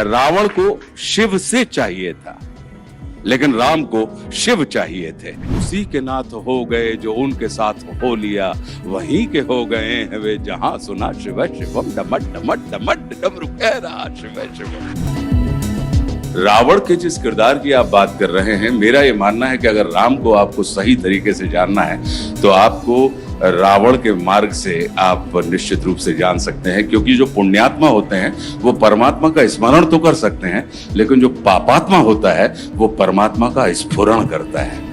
रावण को शिव से चाहिए था, लेकिन राम को शिव चाहिए थे। उसी के नाथ हो गए जो उनके साथ हो लिया, वहीं के हो गए हैं वे जहां सुना शिव शिवम डमट डमट डमट डमरू कह रहा शिव शिवम। रावण के जिस किरदार की आप बात कर रहे हैं, मेरा ये मानना है कि अगर राम को आपको सही तरीके से जानना है तो आपको रावण के मार्ग से आप निश्चित रूप से जान सकते हैं, क्योंकि जो पुण्यात्मा होते हैं वो परमात्मा का स्मरण तो कर सकते हैं, लेकिन जो पापात्मा होता है वो परमात्मा का स्फुरण करता है।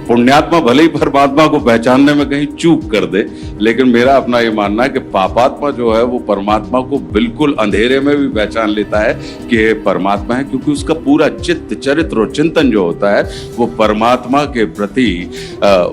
पुण्यात्मा भले ही परमात्मा को पहचानने में कहीं चूक कर दे, लेकिन मेरा अपना ये मानना है कि पापात्मा जो है वो परमात्मा को बिल्कुल अंधेरे में भी पहचान लेता है कि ये परमात्मा है, क्योंकि उसका पूरा चित्त चरित्र और चिंतन जो होता है वो परमात्मा के प्रति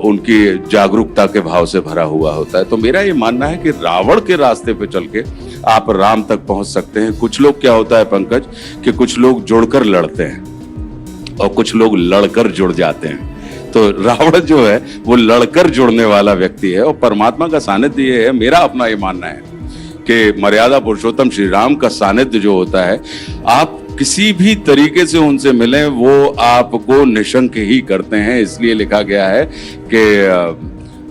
उनकी जागरूकता के भाव से भरा हुआ होता है। तो मेरा ये मानना है कि रावण के रास्ते पे चल के आप राम तक पहुंच सकते हैं। कुछ लोग क्या होता है पंकज, कि कुछ लोग जुड़कर लड़ते हैं और कुछ लोग लड़कर जुड़ जाते हैं। तो रावण जो है वो लड़कर जुड़ने वाला व्यक्ति है और परमात्मा का सानिध्य ये है, मेरा अपना ये मानना है कि मर्यादा पुरुषोत्तम श्री राम का सानिध्य जो होता है, आप किसी भी तरीके से उनसे मिलें वो आपको निशंक ही करते हैं। इसलिए लिखा गया है कि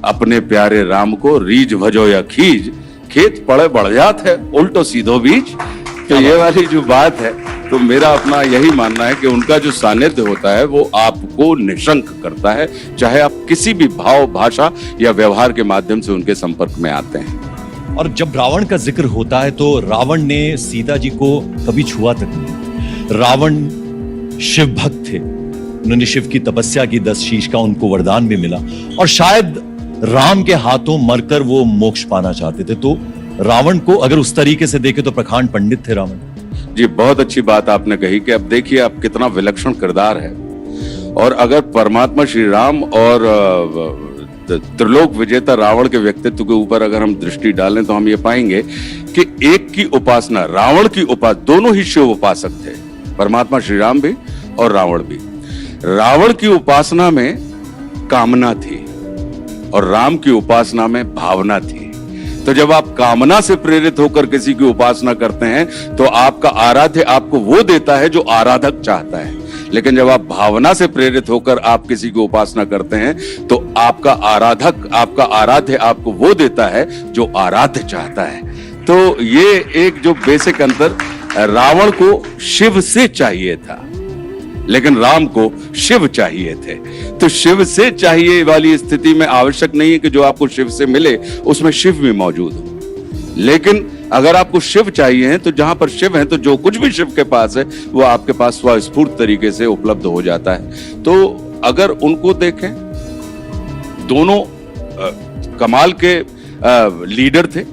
अपने प्यारे राम को रीझ भजो या खींच, खेत पड़े बढ़ जात है उल्टो सीधो बीज। तो ये वाली जो बात है, तो मेरा अपना यही मानना है कि उनका जो सानिध्य होता है वो आपको निशंक करता है, चाहे आप किसी भी भाव, भाषा या व्यवहार के माध्यम से उनके संपर्क में आते हैं। और जब रावण का जिक्र होता है तो रावण ने सीता जी को कभी छुआ तक नहीं। रावण शिव भक्त थे, उन्होंने शिव की तपस्या की, 10 शीश का उनको वरदान भी मिला और शायद राम के हाथों मरकर वो मोक्ष पाना चाहते थे। तो रावण को अगर उस तरीके से देखे तो प्रकांड पंडित थे रावण। जी, बहुत अच्छी बात आपने कही कि अब देखिए आप कितना विलक्षण किरदार है। और अगर परमात्मा श्री राम और त्रिलोक विजेता रावण के व्यक्तित्व के ऊपर अगर हम दृष्टि डालें तो हम ये पाएंगे कि एक की उपासना, रावण की उपासना, दोनों ही शिव उपासक थे, परमात्मा श्री राम भी और रावण भी। रावण की उपासना में कामना थी और राम की उपासना में भावना थी। तो जब आप कामना से प्रेरित होकर किसी की उपासना करते हैं तो आपका आराध्य आपको वो देता है जो आराधक चाहता है, लेकिन जब आप भावना से प्रेरित होकर आप किसी की उपासना करते हैं तो आपका आराधक, आपका आराध्य आपको वो देता है जो आराध्य चाहता है। तो ये एक जो बेसिक अंतर, रावण को शिव से चाहिए था लेकिन राम को शिव चाहिए थे। तो शिव से चाहिए वाली स्थिति में आवश्यक नहीं है कि जो आपको शिव से मिले उसमें शिव भी मौजूद हो, लेकिन अगर आपको शिव चाहिए तो जहां पर शिव है तो जो कुछ भी शिव के पास है वो आपके पास स्वस्फूर्त तरीके से उपलब्ध हो जाता है। तो अगर उनको देखें, दोनों कमाल के लीडर थे,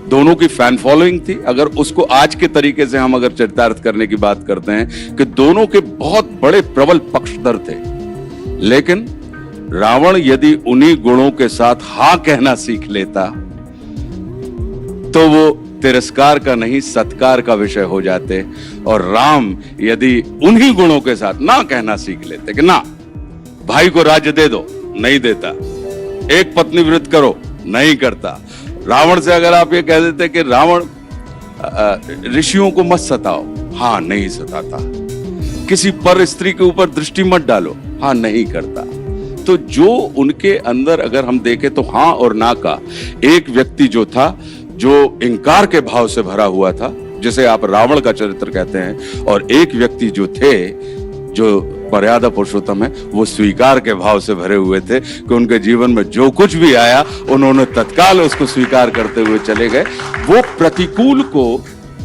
दोनों की फैन फॉलोइंग थी। अगर उसको आज के तरीके से हम अगर चरितार्थ करने की बात करते हैं कि दोनों के बहुत बड़े प्रबल पक्षधर थे, लेकिन रावण यदि उन्हीं गुणों के साथ हां कहना सीख लेता तो वो तिरस्कार का नहीं सत्कार का विषय हो जाते, और राम यदि उन्हीं गुणों के साथ ना कहना सीख लेते कि ना भाई को राज्य दे दो, नहीं देता, एक पत्नी व्रत करो, नहीं करता। रावण से अगर आप ये कह देते कि रावण ऋषियों को मत सताओ, हाँ नहीं सताता, किसी पर स्त्री के ऊपर दृष्टि मत डालो, हाँ नहीं करता। तो जो उनके अंदर अगर हम देखें तो हाँ और ना का एक व्यक्ति जो था, जो इंकार के भाव से भरा हुआ था, जिसे आप रावण का चरित्र कहते हैं, और एक व्यक्ति जो थे जो मर्यादा पुरुषोत्तम है, वो स्वीकार के भाव से भरे हुए थे कि उनके जीवन में जो कुछ भी आया उन्होंने तत्काल उसको स्वीकार करते हुए चले गए। वो प्रतिकूल को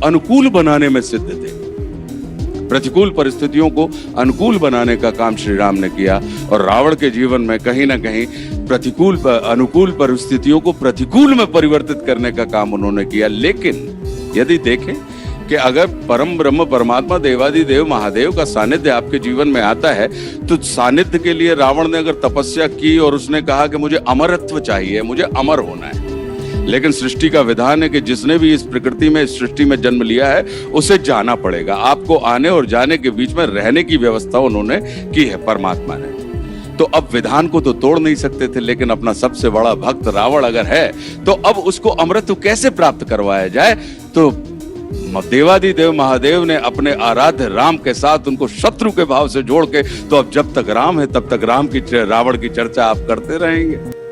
अनुकूल बनाने में सिद्ध थे, प्रतिकूल परिस्थितियों को अनुकूल बनाने का काम श्री राम ने किया, और रावण के जीवन में कहीं ना कहीं प्रतिकूल अनुकूल परिस्थितियों को प्रतिकूल में परिवर्तित करने का काम उन्होंने किया। लेकिन यदि देखें कि अगर परम ब्रह्म परमात्मा देवादिदेव महादेव का सानिध्य आपके जीवन में आता है तो सानिध्य के लिए रावण ने अगर तपस्या की और उसने कहा कि मुझे अमरत्व चाहिए, मुझे अमर होना है, लेकिन सृष्टि का विधान है कि जिसने भी इस प्रकृति में, इस सृष्टि में जन्म लिया है उसे जाना पड़ेगा। आपको आने और जाने के बीच में रहने की व्यवस्था उन्होंने की है परमात्मा ने। तो अब विधान को तो तोड़ नहीं सकते थे, लेकिन अपना सबसे बड़ा भक्त रावण अगर है तो अब उसको अमृत कैसे प्राप्त करवाया जाए। तो देवादिदेव महादेव ने अपने आराध्य राम के साथ उनको शत्रु के भाव से जोड़ के, तो अब जब तक राम है तब तक रावण की चर्चा आप करते रहेंगे।